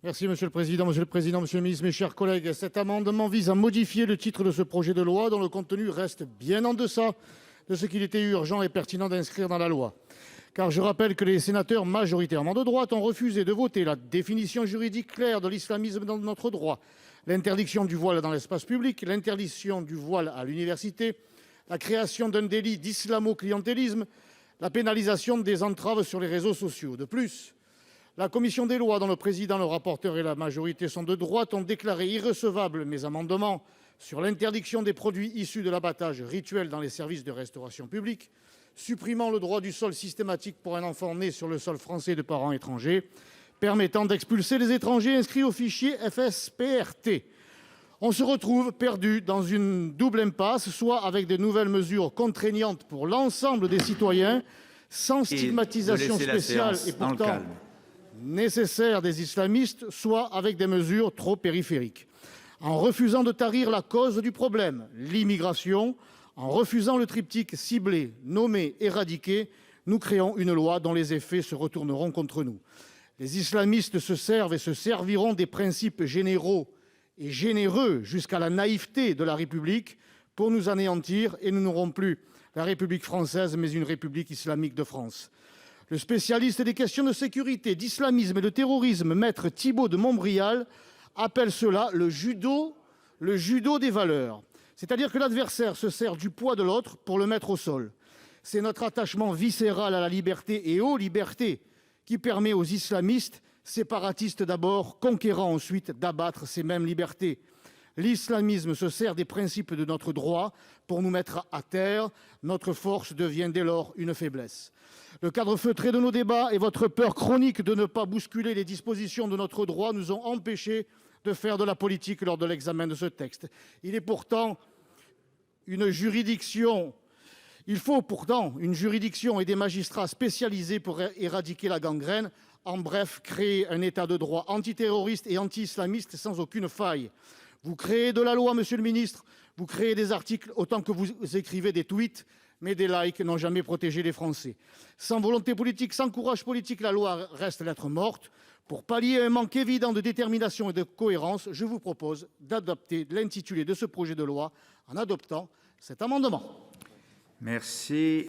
Merci Monsieur le Président, Monsieur le Ministre, mes chers collègues. Cet amendement vise à modifier le titre de ce projet de loi, dont le contenu reste bien en deçà de ce qu'il était urgent et pertinent d'inscrire dans la loi. Car je rappelle que les sénateurs, majoritairement de droite, ont refusé de voter la définition juridique claire de l'islamisme dans notre droit, l'interdiction du voile dans l'espace public, l'interdiction du voile à l'université, la création d'un délit d'islamo-clientélisme, la pénalisation des entraves sur les réseaux sociaux. De plus, la commission des lois, dont le président, le rapporteur et la majorité sont de droite, ont déclaré irrecevables mes amendements sur l'interdiction des produits issus de l'abattage rituel dans les services de restauration publique, supprimant le droit du sol systématique pour un enfant né sur le sol français de parents étrangers, permettant d'expulser les étrangers inscrits au fichier FSPRT. On se retrouve perdu dans une double impasse, soit avec de nouvelles mesures contraignantes pour l'ensemble des citoyens, sans stigmatisation spéciale et pourtant nécessaire des islamistes, soit avec des mesures trop périphériques. En refusant de tarir la cause du problème, l'immigration, en refusant le triptyque ciblé, nommer, éradiquer, nous créons une loi dont les effets se retourneront contre nous. Les islamistes se servent et se serviront des principes généraux et généreux jusqu'à la naïveté de la République pour nous anéantir, et nous n'aurons plus la République française, mais une République islamique de France. Le spécialiste des questions de sécurité, d'islamisme et de terrorisme, maître Thibault de Montbrial, appelle cela le judo des valeurs. C'est-à-dire que l'adversaire se sert du poids de l'autre pour le mettre au sol. C'est notre attachement viscéral à la liberté et aux libertés qui permet aux islamistes, séparatistes d'abord, conquérants ensuite, d'abattre ces mêmes libertés. L'islamisme se sert des principes de notre droit pour nous mettre à terre. Notre force devient dès lors une faiblesse. Le cadre feutré de nos débats et votre peur chronique de ne pas bousculer les dispositions de notre droit nous ont empêchés de faire de la politique lors de l'examen de ce texte. Il faut pourtant une juridiction et des magistrats spécialisés pour éradiquer la gangrène. En bref, créer un état de droit antiterroriste et anti-islamiste sans aucune faille. Vous créez de la loi, monsieur le ministre, vous créez des articles autant que vous écrivez des tweets, mais des likes n'ont jamais protégé les Français. Sans volonté politique, sans courage politique, la loi reste lettre morte. Pour pallier un manque évident de détermination et de cohérence, je vous propose d'adopter l'intitulé de ce projet de loi en adoptant cet amendement. Merci.